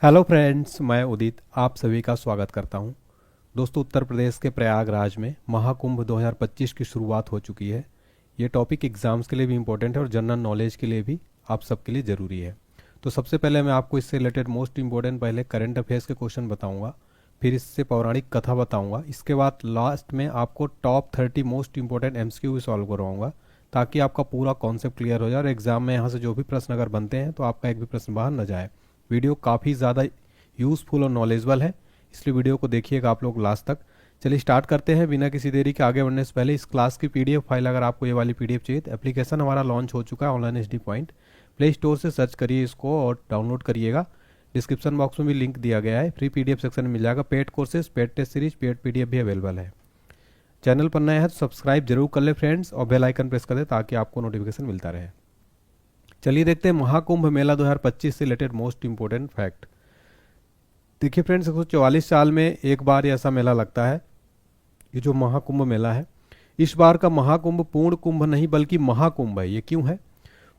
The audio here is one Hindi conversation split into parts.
हेलो फ्रेंड्स, मैं उदित आप सभी का स्वागत करता हूं। दोस्तों, उत्तर प्रदेश के प्रयागराज में महाकुंभ 2025 की शुरुआत हो चुकी है। ये टॉपिक एग्जाम्स के लिए भी इम्पोर्टेंट है और जनरल नॉलेज के लिए भी आप सबके लिए ज़रूरी है। तो सबसे पहले मैं आपको इससे रिलेटेड मोस्ट इंपॉर्टेंट पहले करंट अफेयर्स के क्वेश्चन बताऊंगा, फिर इससे पौराणिक कथा बताऊंगा। इसके बाद लास्ट में आपको टॉप 30 मोस्ट इंपॉर्टेंट एमसीक्यू भी सॉल्व करवाऊंगा, ताकि आपका पूरा कॉन्सेप्ट क्लियर हो जाए और एग्जाम में यहाँ से जो भी प्रश्न अगर बनते हैं तो आपका एक भी प्रश्न बाहर न जाए। वीडियो काफ़ी ज़्यादा यूज़फुल और नॉलेजेबल है, इसलिए वीडियो को देखिएगा आप लोग लास्ट तक। चलिए स्टार्ट करते हैं बिना किसी देरी के। आगे बढ़ने से पहले इस क्लास की पीडीएफ फाइल अगर आपको ये वाली पीडीएफ चाहिए तो एप्लीकेशन हमारा लॉन्च हो चुका है online HD point. Play store से सर्च करिए इसको और डाउनलोड करिएगा। डिस्क्रिप्शन बॉक्स में भी लिंक दिया गया है, फ्री पीडीएफ सेक्शन में मिल जाएगा। Paid courses, paid test series, paid PDF भी अवेलेबल है। चैनल पर नए हैं तो सब्सक्राइब जरूर कर ले फ्रेंड्स, और बेल आइकन प्रेस कर दे ताकि आपको नोटिफिकेशन मिलता रहे। चलिए देखते हैं महाकुंभ मेला 2025 से रिलेटेड मोस्ट इंपॉर्टेंट फैक्ट। देखिए फ्रेंड्स, 144 साल में एक बार ऐसा मेला लगता है, ये जो महाकुंभ मेला है। इस बार का महाकुंभ पूर्ण कुंभ नहीं बल्कि महाकुंभ है। ये क्यों है?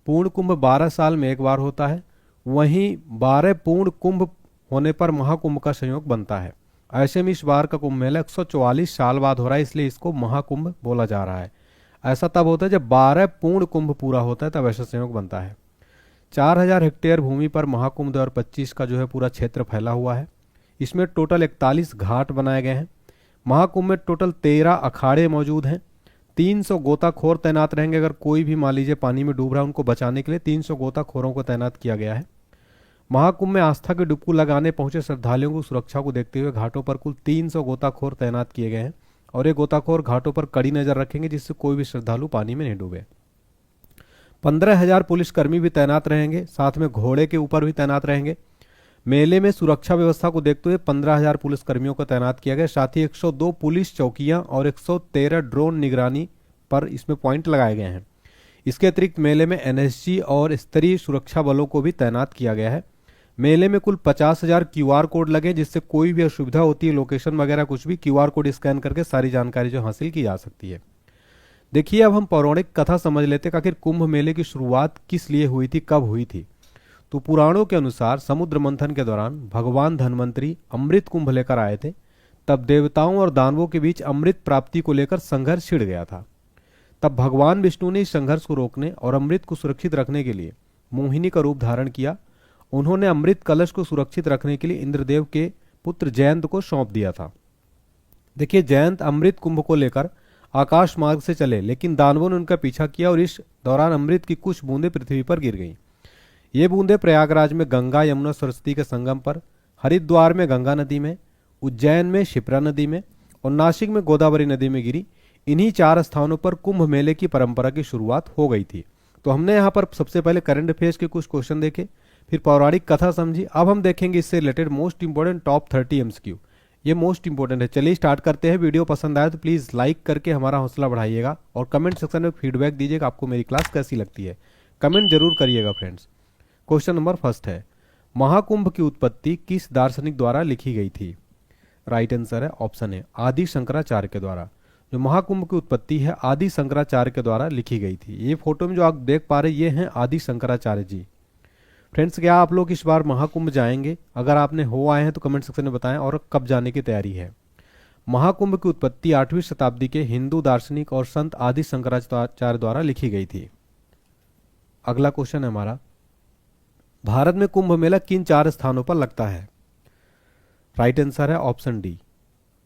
पूर्ण कुंभ 12 साल में एक बार होता है, वहीं 12 पूर्ण कुंभ होने पर महाकुंभ का संयोग बनता है। ऐसे में इस बार का कुंभ मेला 144 साल बाद हो रहा है, इसलिए इसको महाकुंभ बोला जा रहा है। ऐसा तब होता है जब 12 पूर्ण कुंभ पूरा होता है, तब ऐसा संयोग बनता है। 4000 हेक्टेयर भूमि पर महाकुंभ 2025 का जो है पूरा क्षेत्र फैला हुआ है। इसमें टोटल 41 घाट बनाए गए हैं। महाकुंभ में टोटल 13 अखाड़े मौजूद हैं। 300 गोताखोर तैनात रहेंगे। अगर कोई भी मान लीजिए पानी में डूब रहा है, उनको बचाने के लिए 300 गोताखोरों को तैनात किया गया है। महाकुंभ में आस्था की डुबकी लगाने पहुंचे श्रद्धालुओं की सुरक्षा को देखते हुए घाटों पर कुल 300 गोताखोर तैनात किए गए हैं, और ये गोताखोर घाटों पर कड़ी नजर रखेंगे जिससे कोई भी श्रद्धालु पानी में नहीं डूबे। 15,000 पुलिसकर्मी भी तैनात रहेंगे, साथ में घोड़े के ऊपर भी तैनात रहेंगे। मेले में सुरक्षा व्यवस्था को देखते हुए 15,000 पुलिसकर्मियों को तैनात किया गया। साथ ही 102 पुलिस चौकियां और 113 ड्रोन निगरानी पर इसमें पॉइंट लगाए गए हैं। इसके अतिरिक्त मेले में एनएसजी और स्तरीय सुरक्षा बलों को भी तैनात किया गया है। मेले में कुल 50,000 क्यूआर कोड लगे, जिससे कोई भी असुविधा होती है, लोकेशन वगैरह कुछ भी, क्यूआर कोड स्कैन करके सारी जानकारी जो हासिल की जा सकती है। देखिए, अब हम पौराणिक कथा समझ लेते हैं आखिर कुंभ मेले की शुरुआत किस लिए हुई थी, कब हुई थी। तो पुराणों के अनुसार समुद्र मंथन के दौरान भगवान धन्वंतरी अमृत कुंभ लेकर आए थे। तब देवताओं और दानवों के बीच अमृत प्राप्ति को लेकर संघर्ष छिड़ गया था। तब भगवान विष्णु ने इस संघर्ष को रोकने और अमृत को सुरक्षित रखने के लिए मोहिनी का रूप धारण किया। उन्होंने अमृत कलश को सुरक्षित रखने के लिए इंद्रदेव के पुत्र जयंत को सौंप दिया था। देखिए, जयंत अमृत कुंभ को लेकर आकाश मार्ग से चले, लेकिन दानवों ने उनका पीछा किया और इस दौरान अमृत की कुछ बूंदें पृथ्वी पर गिर गईं। ये बूंदें प्रयागराज में गंगा, यमुना, सरस्वती के संगम पर, हरिद्वार में गंगा नदी में, उज्जैन में शिप्रा नदी में और नासिक में गोदावरी नदी में गिरी। इन्हीं 4 स्थानों पर कुंभ मेले की परंपरा की शुरुआत हो गई थी। तो हमने यहाँ पर सबसे पहले करंट अफेयर्स के कुछ क्वेश्चन देखे, फिर पौराणिक कथा समझी। अब हम देखेंगे इससे related most important top 30 MCQ. ये मोस्ट इंपॉर्टेंट है। चलिए स्टार्ट करते हैं। वीडियो पसंद आए तो प्लीज़ लाइक करके हमारा हौसला बढ़ाइएगा और कमेंट सेक्शन में फीडबैक दीजिएगा आपको मेरी क्लास कैसी लगती है। कमेंट जरूर करिएगा फ्रेंड्स। क्वेश्चन नंबर फर्स्ट है, महाकुंभ की उत्पत्ति किस दार्शनिक द्वारा लिखी गई थी? राइट आंसर है ऑप्शन ए, आदि शंकराचार्य के द्वारा। जो महाकुंभ की उत्पत्ति है आदि शंकराचार्य के द्वारा लिखी गई थी। ये फोटो में जो आप देख पा रहे ये हैं आदि शंकराचार्य जी। फ्रेंड्स, क्या आप लोग इस बार महाकुंभ जाएंगे? अगर आपने हो आए हैं तो कमेंट सेक्शन में बताएं, और कब जाने की तैयारी है। महाकुंभ की उत्पत्ति 8वीं शताब्दी के हिंदू दार्शनिक और संत आदि शंकराचार्य द्वारा लिखी गई थी। अगला क्वेश्चन है हमारा, भारत में कुंभ मेला किन 4 स्थानों पर लगता है? राइट आंसर है ऑप्शन डी,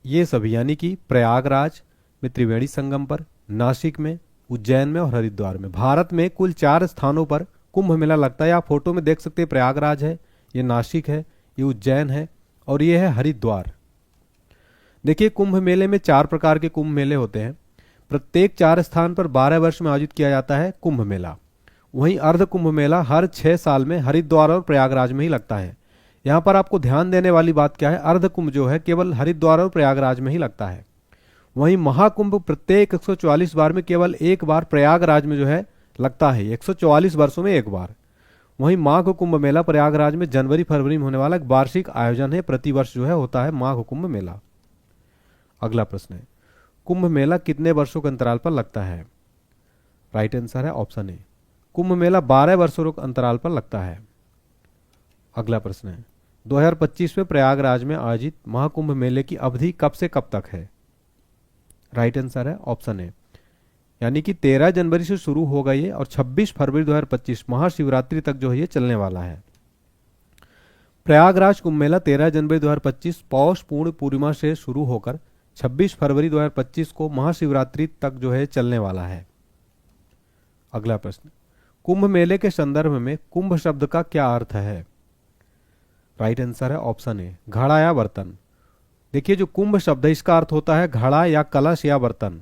ये सभी, यानी कि प्रयागराज में त्रिवेणी संगम पर, नासिक में, उज्जैन में और हरिद्वार में। भारत में कुल 4 स्थानों पर कुंभ मेला लगता है। आप फोटो में देख सकते हैं, प्रयागराज है, ये नासिक है, ये उज्जैन है और ये है हरिद्वार। देखिए, कुंभ मेले में 4 प्रकार के कुंभ मेले होते हैं। प्रत्येक 4 स्थान पर 12 वर्ष में आयोजित किया जाता है कुंभ मेला। वहीं अर्ध कुंभ मेला हर 6 साल में हरिद्वार और प्रयागराज में ही लगता है। यहाँ पर आपको ध्यान देने वाली बात क्या है, अर्ध कुंभ जो है केवल हरिद्वार और प्रयागराज में ही लगता है। वहीं महाकुंभ प्रत्येक 144 बार में केवल एक बार प्रयागराज में जो है लगता है, 144 वर्षों में एक बार। वहीं माघ कुंभ मेला प्रयागराज में जनवरी फरवरी में होने वाला एक वार्षिक आयोजन है, प्रतिवर्ष जो है होता है माघ कुंभ मेला। अगला प्रश्न है, कुंभ मेला कितने वर्षों के अंतराल पर लगता है? राइट आंसर है ऑप्शन ए, कुंभ मेला 12 वर्षों के अंतराल पर लगता है। अगला प्रश्न है, 2025 में प्रयागराज में आयोजित महाकुंभ मेले की अवधि कब से कब तक है? राइट आंसर है ऑप्शन ए, यानी कि 13 जनवरी से शुरू होगा ये और 26 फरवरी 2025 महाशिवरात्रि तक जो है ये चलने वाला है। प्रयागराज कुंभ मेला 13 जनवरी 2025 पौष पूर्ण पूर्णिमा से शुरू होकर 26 फरवरी 2025 को महाशिवरात्रि तक जो है चलने वाला है। अगला प्रश्न, कुंभ मेले के संदर्भ में कुंभ शब्द का क्या अर्थ है? राइट आंसर है ऑप्शन ए, घड़ा या बर्तन। देखिए जो कुंभ शब्द है इसका अर्थ होता है घड़ा या कलश या बर्तन।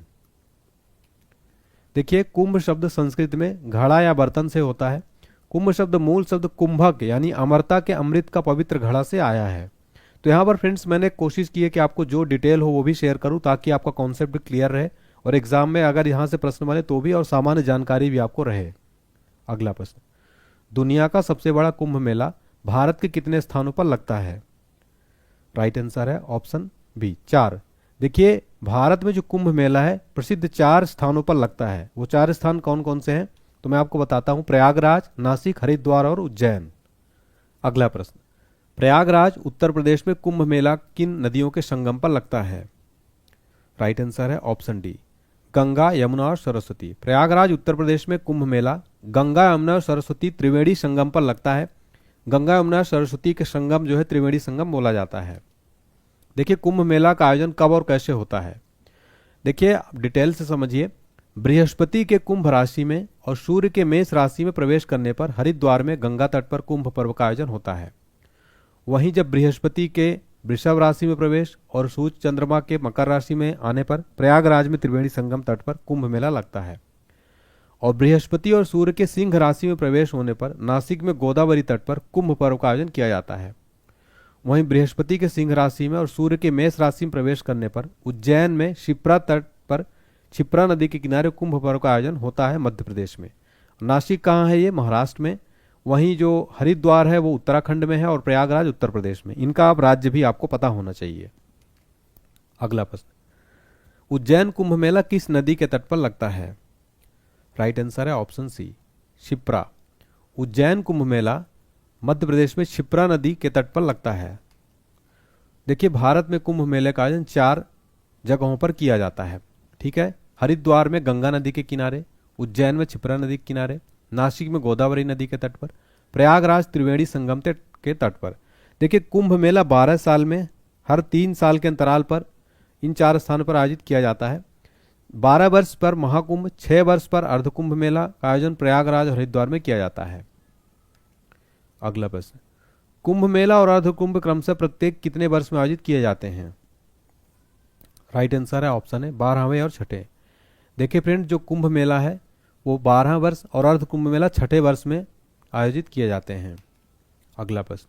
देखिए कुंभ शब्द संस्कृत में घड़ा या बर्तन से होता है। कुंभ शब्द मूल शब्द कुंभक यानी अमरता के अमृत का पवित्र घड़ा से आया है। तो यहाँ पर फ्रेंड्स मैंने कोशिश की है कि आपको जो डिटेल हो वो भी शेयर करूं ताकि आपका कॉन्सेप्ट भी क्लियर रहे और एग्जाम में अगर यहाँ से प्रश्न बने तो भी और सामान्य जानकारी भी आपको रहे। अगला प्रश्न, दुनिया का सबसे बड़ा कुंभ मेला भारत के कितने स्थानों पर लगता है? राइट आंसर है ऑप्शन बी, 4। देखिए भारत में जो कुंभ मेला है प्रसिद्ध 4 स्थानों पर लगता है। वो 4 स्थान कौन कौन से हैं तो मैं आपको बताता हूं, प्रयागराज, नासिक, हरिद्वार और उज्जैन। अगला प्रश्न, प्रयागराज उत्तर प्रदेश में कुंभ मेला किन नदियों के संगम पर लगता है? राइट आंसर है ऑप्शन डी, गंगा, यमुना और सरस्वती। प्रयागराज उत्तर प्रदेश में कुंभ मेला गंगा, यमुना और सरस्वती त्रिवेणी संगम पर लगता है। गंगा, यमुना, सरस्वती के संगम जो है त्रिवेणी संगम बोला जाता है। देखिए कुंभ मेला का आयोजन कब और कैसे होता है? देखिए डिटेल से समझिए, बृहस्पति के कुंभ राशि में और सूर्य के मेष राशि में प्रवेश करने पर हरिद्वार में गंगा तट पर कुंभ पर्व का आयोजन होता है। वहीं जब बृहस्पति के वृषभ राशि में प्रवेश और सूर्य चंद्रमा के मकर राशि में आने पर प्रयागराज में त्रिवेणी संगम तट पर कुंभ मेला लगता है। और बृहस्पति और सूर्य के सिंह राशि में प्रवेश होने पर नासिक में गोदावरी तट पर कुंभ पर्व का आयोजन किया जाता है। वहीं बृहस्पति के सिंह राशि में और सूर्य के मेष राशि में प्रवेश करने पर उज्जैन में शिप्रा तट पर क्षिप्रा नदी के किनारे कुंभ पर्व का आयोजन होता है मध्य प्रदेश में। नासिक कहाँ है? ये महाराष्ट्र में। वहीं जो हरिद्वार है वो उत्तराखंड में है और प्रयागराज उत्तर प्रदेश में। इनका आप राज्य भी आपको पता होना चाहिए। अगला प्रश्न, उज्जैन कुंभ मेला किस नदी के तट पर लगता है? राइट आंसर है ऑप्शन सी, क्षिप्रा। उज्जैन कुंभ मेला मध्य प्रदेश में क्षिप्रा नदी के तट पर लगता है। देखिए भारत में कुंभ मेले का आयोजन 4 जगहों पर किया जाता है, ठीक है। हरिद्वार में गंगा नदी के किनारे, उज्जैन में क्षिप्रा नदी के किनारे, नासिक में गोदावरी नदी के तट पर, प्रयागराज त्रिवेणी संगम के तट पर। देखिए कुंभ मेला 12 साल में हर 3 साल के अंतराल पर इन 4 स्थानों पर आयोजित किया जाता है। 12 वर्ष पर महाकुंभ, 6 वर्ष पर अर्धकुंभ मेला का आयोजन प्रयागराज और हरिद्वार में किया जाता है। अगला प्रश्न, कुंभ मेला और अर्धकुंभ क्रमशः प्रत्येक कितने वर्ष में आयोजित किए जाते हैं? राइट आंसर है ऑप्शन है 12वें और 6ठे। देखिए फ्रेंड जो कुंभ मेला है वो 12 वर्ष और अर्धकुंभ मेला 6ठे वर्ष में आयोजित किए जाते हैं। अगला प्रश्न,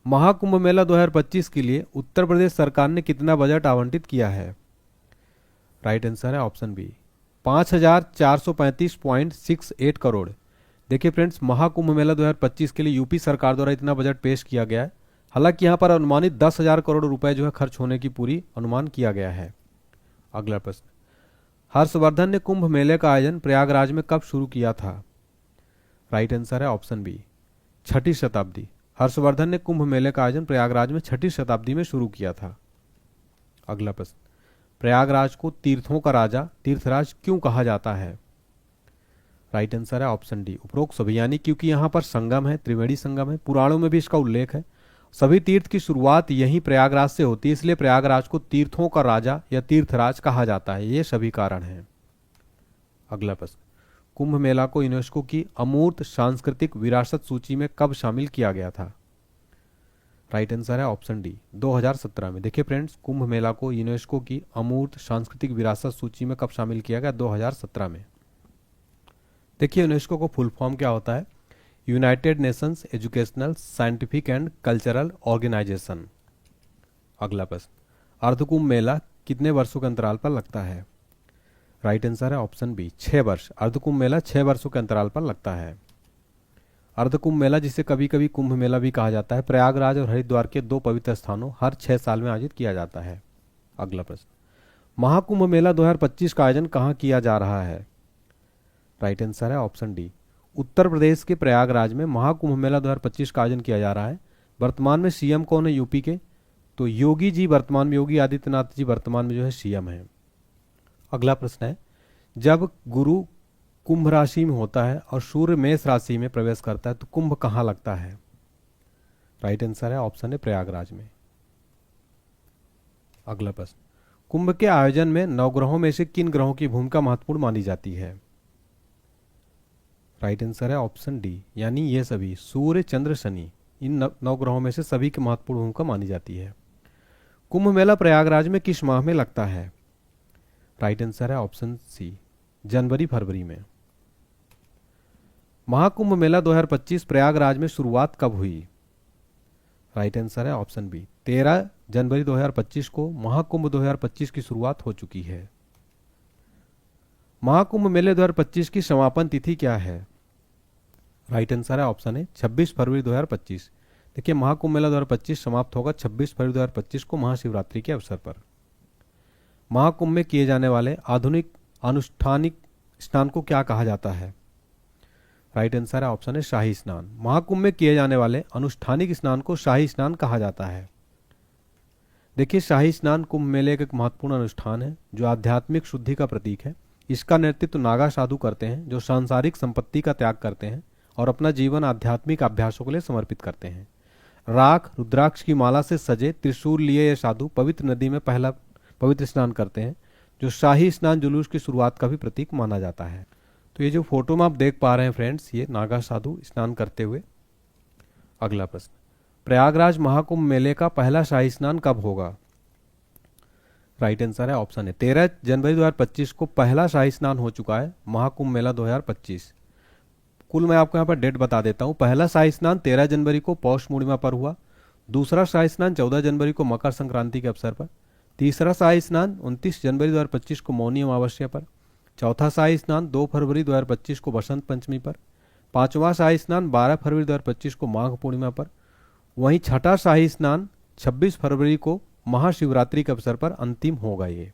महाकुंभ मेला 2025 के लिए उत्तर प्रदेश सरकार ने कितना बजट आवंटित किया है? राइट आंसर है ऑप्शन बी, 5435.68 करोड़। देखिए फ्रेंड्स महाकुंभ मेला 2025 के लिए यूपी सरकार द्वारा इतना बजट पेश किया गया है। हालांकि यहाँ पर अनुमानित 10,000 करोड़ रुपए जो है खर्च होने की पूरी अनुमान किया गया है। अगला प्रश्न, हर्षवर्धन ने कुंभ मेले का आयोजन प्रयागराज में कब शुरू किया था? राइट आंसर है ऑप्शन बी, 6ठी शताब्दी। हर्षवर्धन ने कुंभ मेले का आयोजन प्रयागराज में 6ठी शताब्दी में शुरू किया था। अगला प्रश्न, प्रयागराज को तीर्थों का राजा तीर्थराज क्यों कहा जाता है? राइट आंसर है ऑप्शन डी, उपरोक्त सभी, यानी क्योंकि यहाँ पर संगम है, त्रिवेणी संगम है। पुराणों में भी इसका उल्लेख है। सभी तीर्थ की शुरुआत यहीं प्रयागराज से होती है, इसलिए प्रयागराज को तीर्थों का राजा या तीर्थराज कहा जाता है। ये सभी कारण हैं। अगला प्रश्न, कुंभ मेला को यूनेस्को की अमूर्त सांस्कृतिक विरासत सूची में कब शामिल किया गया था? राइट आंसर है ऑप्शन डी, 2017 में। देखिए फ्रेंड्स कुंभ मेला को यूनेस्को की अमूर्त सांस्कृतिक विरासत सूची में कब शामिल किया गया? 2017 में। देखिए यूनेस्को को फुल फॉर्म क्या होता है? United Nations educational, scientific and cultural organisation. अगला प्रश्न, अर्धकुंभ मेला कितने वर्षों के अंतराल पर लगता है? राइट आंसर है ऑप्शन बी, 6 वर्ष। अर्धकुंभ मेला 6 वर्षों के अंतराल पर लगता है। अर्धकुंभ मेला जिसे कभी कभी कुंभ मेला भी कहा जाता है, प्रयागराज और हरिद्वार के 2 पवित्र स्थानों हर 6 साल में आयोजित किया जाता है। अगला प्रश्न, महाकुंभ मेला 2025 का आयोजन कहाँ किया जा रहा है? राइट आंसर है ऑप्शन डी, उत्तर प्रदेश के प्रयागराज में महाकुंभ मेला 2025 का आयोजन किया जा रहा है। वर्तमान में सीएम कौन है यूपी के? तो योगी जी वर्तमान में, योगी आदित्यनाथ जी वर्तमान में जो है सीएम है। अगला प्रश्न है, जब गुरु कुंभ राशि में होता है और सूर्य मेष राशि में प्रवेश करता है तो कुंभ कहाँ लगता है? राइट आंसर है ऑप्शन है प्रयागराज में। अगला प्रश्न, कुंभ के आयोजन में नवग्रहों में से किन ग्रहों की भूमिका महत्वपूर्ण मानी जाती है? राइट आंसर है ऑप्शन डी, यानी ये सभी सूर्य चंद्र शनि, इन नौ ग्रहों में से सभी की महत्वपूर्ण भूमिका मानी जाती है। कुंभ मेला प्रयागराज में किस माह में लगता है? राइट आंसर है ऑप्शन सी, जनवरी फरवरी में। महाकुंभ मेला 2025 प्रयागराज में शुरुआत कब हुई? राइट आंसर है ऑप्शन बी, 13 जनवरी 2025 को महाकुंभ 2025 की शुरुआत हो चुकी है। महाकुंभ मेले 2025 की समापन तिथि क्या है? राइट आंसर है ऑप्शन है 26 फरवरी 2025। देखिए महाकुंभ मेला 2025 समाप्त होगा 26 फरवरी 2025 को महाशिवरात्रि के अवसर पर। महाकुंभ में किए जाने वाले आधुनिक अनुष्ठानिक स्नान को क्या कहा जाता है? राइट आंसर है ऑप्शन है शाही स्नान। महाकुंभ में किए जाने वाले अनुष्ठानिक स्नान को शाही स्नान कहा जाता है। देखिए शाही स्नान कुंभ मेले का एक महत्वपूर्ण अनुष्ठान है जो आध्यात्मिक शुद्धि का प्रतीक है। इसका नेतृत्व नागा साधु करते हैं जो सांसारिक संपत्ति का त्याग करते हैं और अपना जीवन आध्यात्मिक अभ्यासों के लिए समर्पित करते हैं। राख रुद्राक्ष की माला से सजे त्रिशूल लिए ये साधु पवित्र नदी में पहला पवित्र स्नान करते हैं जो शाही स्नान जुलूस की शुरुआत का भी प्रतीक माना जाता है। तो ये जो फोटो में आप देख पा रहे हैं फ्रेंड्स, ये नागा साधु स्नान करते हुए। अगला प्रश्न, प्रयागराज महाकुंभ मेले का पहला शाही स्नान कब होगा? राइट आंसर है ऑप्शन है 13 जनवरी 2025 को पहला शाही स्नान हो चुका है महाकुंभ मेला 2025। कुल मैं आपको यहाँ पर डेट बता देता हूँ। पहला शाही स्नान 13 जनवरी को पौष पूर्णिमा पर हुआ। दूसरा शाही स्नान 14 जनवरी को मकर संक्रांति के अवसर पर। तीसरा शाही स्नान 29 जनवरी 2025 को मौनी अमावस्या पर। चौथा शाही स्नान 2 फरवरी 2025 को बसंत पंचमी पर। पांचवा शाही स्नान 12 फरवरी 2025 को माघ पूर्णिमा पर। वहीं छठा शाही स्नान 26 फरवरी को महाशिवरात्रि के अवसर पर अंतिम होगा ये।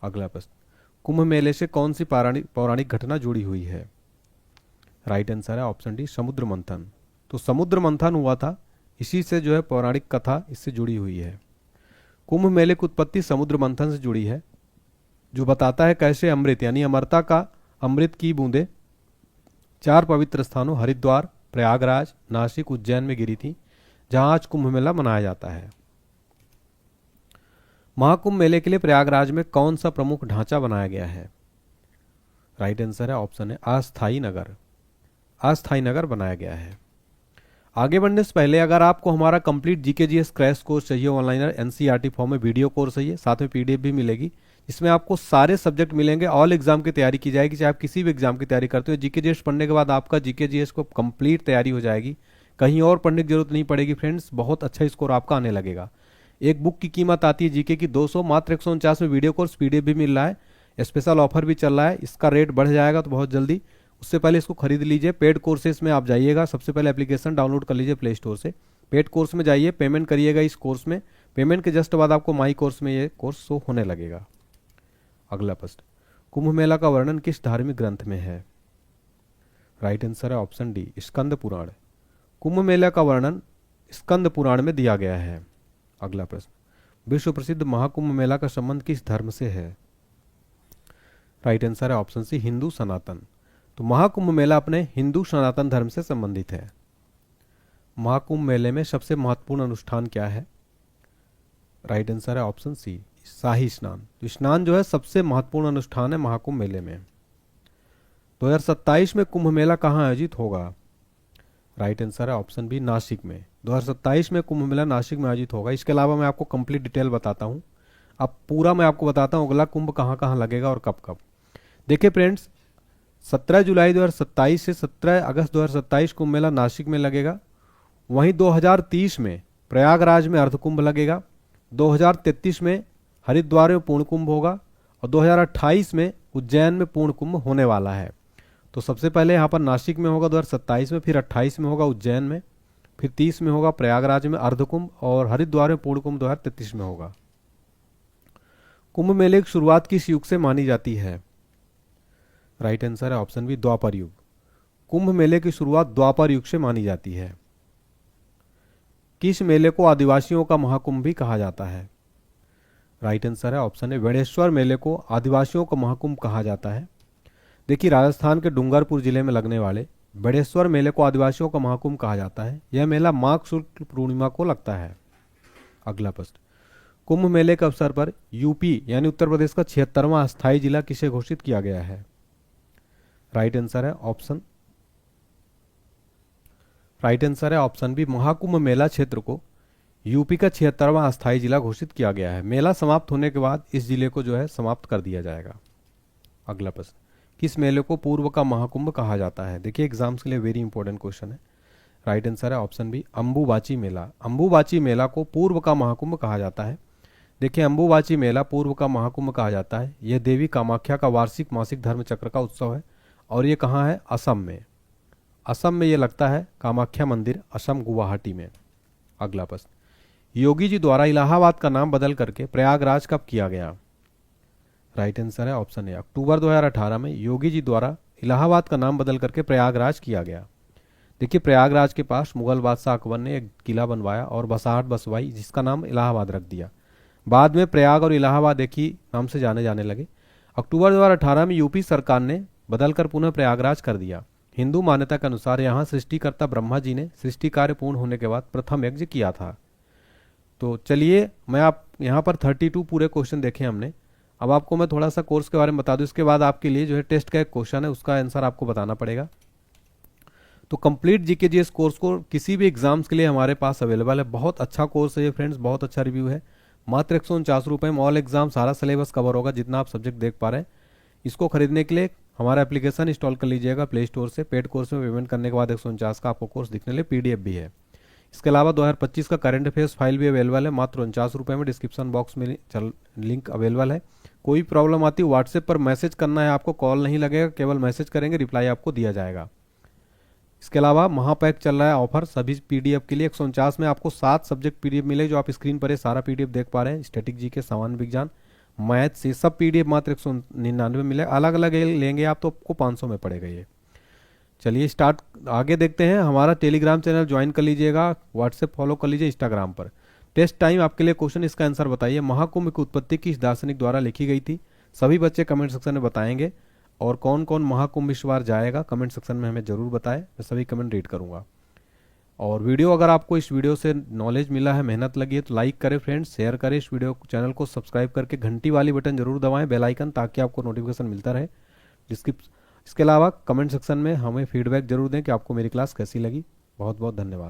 अगला प्रश्न, कुंभ मेले से कौन सी पौराणिक घटना जुड़ी हुई है? राइट आंसर है ऑप्शन डी, समुद्र मंथन। तो समुद्र मंथन हुआ था, इसी से जो है पौराणिक कथा इससे जुड़ी हुई है। कुंभ मेले की उत्पत्ति समुद्र मंथन से जुड़ी है जो बताता है कैसे अमृत यानी अमरता का अमृत की बूंदें 4 पवित्र स्थानों हरिद्वार, प्रयागराज, नासिक, उज्जैन में गिरी थी जहां आज कुंभ मेला मनाया जाता है। महाकुंभ मेले के लिए प्रयागराज में कौन सा प्रमुख ढांचा बनाया गया है? राइट आंसर है ऑप्शन है अस्थाई नगर। अस्थाई नगर बनाया गया है। आगे बढ़ने से पहले अगर आपको हमारा complete GK GS crash course चाहिए ऑनलाइन एनसीईआरटी फॉर्म में वीडियो कोर्स चाहिए, साथ में पीडीएफ भी मिलेगी। इसमें आपको सारे सब्जेक्ट मिलेंगे, ऑल एग्जाम की तैयारी की जाएगी। चाहे आप किसी भी एग्जाम की तैयारी करते हो, जीके जीएस पढ़ने के बाद आपका जीके जीएस को कंप्लीट तैयारी हो जाएगी, कहीं और पढ़ने की जरूरत नहीं पड़ेगी फ्रेंड्स। बहुत अच्छा स्कोर आपका आने लगेगा। एक बुक की कीमत आती है जीके की 200, मात्र 149 में वीडियो कोर्स पीडीएफ भी मिल रहा है। स्पेशल ऑफर भी चल रहा है, इसका रेट बढ़ जाएगा तो बहुत जल्दी। उससे पहले इसको खरीद लीजिए। पेड कोर्सेज में आप जाइएगा, सबसे पहले एप्लीकेशन डाउनलोड कर लीजिए प्ले स्टोर से। पेड कोर्स में जाइए, पेमेंट करिएगा इस कोर्स में। पेमेंट के जस्ट बाद आपको माई कोर्स में ये कोर्स शो होने लगेगा। अगला प्रश्न, कुंभ मेला का वर्णन किस धार्मिक ग्रंथ में है? राइट आंसर है ऑप्शन डी, स्कंद पुराण। कुंभ मेला का वर्णन स्कंद पुराण में दिया गया है। अगला प्रश्न, विश्व प्रसिद्ध महाकुंभ मेला का संबंध किस धर्म से है? राइट आंसर है ऑप्शन सी, हिंदू सनातन। तो महाकुंभ मेला अपने हिंदू सनातन धर्म से संबंधित है। महाकुंभ मेले में सबसे महत्वपूर्ण अनुष्ठान क्या है? राइट आंसर है ऑप्शन सी, शाही स्नान। तो स्नान जो है सबसे महत्वपूर्ण अनुष्ठान है महाकुंभ मेले में। 2027 में कुंभ मेला कहाँ आयोजित होगा? राइट आंसर है ऑप्शन बी, नासिक में। 2027 में कुंभ मेला नासिक में आयोजित होगा। इसके अलावा मैं आपको कंप्लीट डिटेल बताता हूँ। अब पूरा मैं आपको बताता हूँ अगला कुंभ कहाँ कहाँ लगेगा और कब कब। देखिए फ्रेंड्स, 17 जुलाई 2027 से 17 अगस्त 2027 कुंभ मेला नासिक में लगेगा। वहीं 2030 में प्रयागराज में अर्धकुंभ लगेगा। 2033 में हरिद्वार में पूर्ण कुंभ होगा और 2028 में उज्जैन में पूर्ण कुंभ होने वाला है। तो सबसे पहले यहाँ पर नासिक में होगा 2027 में, फिर 28 में होगा उज्जैन में, फिर 30 में होगा प्रयागराज में अर्धकुंभ और हरिद्वार में पूर्ण कुंभ 2033 में होगा। कुंभ मेले की शुरुआत किस युग से मानी जाती है? राइट आंसर है ऑप्शन बी, द्वापर युग। कुंभ मेले की शुरुआत द्वापर युग से मानी जाती है। किस मेले को आदिवासियों का महाकुंभ भी कहा जाता है? राइट आंसर है ऑप्शन ए बेणेश्वर मेले को आदिवासियों का महाकुंभ कहा जाता है। देखिए, राजस्थान के डूंगरपुर जिले में लगने वाले बेणेश्वर मेले को आदिवासियों का महाकुंभ कहा जाता है। यह मेला माघ शुक्ल पूर्णिमा को लगता है। अगला प्रश्न, कुंभ मेले के अवसर पर यूपी यानी उत्तर प्रदेश का 76वां अस्थायी जिला किसे घोषित किया गया है? राइट आंसर है ऑप्शन बी, महाकुंभ मेला क्षेत्र को यूपी का 76वां अस्थायी जिला घोषित किया गया है। मेला समाप्त होने के बाद इस जिले को जो है समाप्त कर दिया जाएगा। अगला प्रश्न, किस मेले को पूर्व का महाकुंभ कहा जाता है? देखिए, एग्जाम्स के लिए वेरी इंपॉर्टेंट क्वेश्चन है। राइट आंसर है ऑप्शन बी, अंबुबाची मेला। अंबुबाची मेला को पूर्व का महाकुंभ कहा जाता है। देखिए, अंबुबाची मेला पूर्व का महाकुंभ कहा जाता है। यह देवी कामाख्या का वार्षिक मासिक धर्म चक्र का उत्सव है और ये कहाँ है? असम में। असम में ये लगता है, कामाख्या मंदिर, असम, गुवाहाटी में। अगला प्रश्न, योगी जी द्वारा इलाहाबाद का नाम बदल करके प्रयागराज कब किया गया? राइट आंसर है ऑप्शन ए, अक्टूबर 2018 में योगी जी द्वारा इलाहाबाद का नाम बदल करके प्रयागराज किया गया। देखिए, प्रयागराज के पास मुगल बादशाह अकबर ने एक किला बनवाया और बसाहट बसवाई, जिसका नाम इलाहाबाद रख दिया। बाद में प्रयाग और इलाहाबाद एक ही नाम से जाने जाने लगे। अक्टूबर 2018 में यूपी सरकार ने बदलकर पुनः प्रयागराज कर दिया। हिंदू मान्यता के अनुसार यहाँ सृष्टिकर्ता ब्रह्मा जी ने सृष्टि कार्य पूर्ण होने के बाद प्रथम यज्ञ किया था। तो चलिए, मैं आप यहाँ पर 32 पूरे क्वेश्चन देखे हमने। अब आपको मैं थोड़ा सा कोर्स के बारे में बता दूं। इसके बाद आपके लिए जो है टेस्ट का एक क्वेश्चन है, उसका आंसर आपको बताना पड़ेगा। तो कंप्लीट जीके जीएस कोर्स को किसी भी एग्जाम्स के लिए हमारे पास अवेलेबल है। बहुत अच्छा कोर्स है ये फ्रेंड्स, बहुत अच्छा रिव्यू है। मात्र 149 रुपये में ऑल एग्जाम सारा सिलेबस कवर होगा, जितना आप सब्जेक्ट देख पा रहे हैं। इसको खरीदने के लिए हमारा एप्लीकेशन इंस्टॉल कर लीजिएगा प्ले स्टोर से। पेड कोर्स में पेमेंट करने के बाद 149 का आपको कोर्स दिखने लिए पीडीएफ भी है। इसके अलावा 2025 का करंट अफेयर्स फाइल भी अवेलेबल है, मात्र 49 रुपये में। डिस्क्रिप्शन बॉक्स में लिंक अवेलेबल है। कोई प्रॉब्लम आती है व्हाट्सएप पर मैसेज करना है आपको, कॉल नहीं लगेगा, केवल मैसेज करेंगे, रिप्लाई आपको दिया जाएगा। इसके अलावा महापैक चल रहा है ऑफर सभी पीडीएफ के लिए। 149 में आपको 7 सब्जेक्ट पीडीएफ मिले, जो आप स्क्रीन पर सारा पीडीएफ देख पा रहे हैं। स्टैटिक जी के, सामान्य विज्ञान, मैथ से सब पीडीएफ मात्र 199 मिले। अलग अलग लेंगे आप तो आपको 500 में पड़ेगा ये। चलिए स्टार्ट, आगे देखते हैं। हमारा टेलीग्राम चैनल ज्वाइन कर लीजिएगा, व्हाट्सएप फॉलो कर लीजिए, इंस्टाग्राम पर। टेस्ट टाइम आपके लिए क्वेश्चन, इसका आंसर बताइए। महाकुंभ की उत्पत्ति किस दार्शनिक द्वारा लिखी गई थी? सभी बच्चे कमेंट सेक्शन में बताएंगे। और कौन कौन महाकुंभ इस बार जाएगा कमेंट सेक्शन में हमें जरूर बताएं, मैं सभी कमेंट रीड करूंगा। और वीडियो, अगर आपको इस वीडियो से नॉलेज मिला है, मेहनत लगी है, तो लाइक करें फ्रेंड्स, शेयर करें इस वीडियो चैनल को, सब्सक्राइब करके घंटी वाली बटन जरूर दबाएं, बेल आइकन, ताकि आपको नोटिफिकेशन मिलता रहे। इसके अलावा कमेंट सेक्शन में हमें फीडबैक जरूर दें कि आपको मेरी क्लास कैसी लगी। बहुत बहुत धन्यवाद।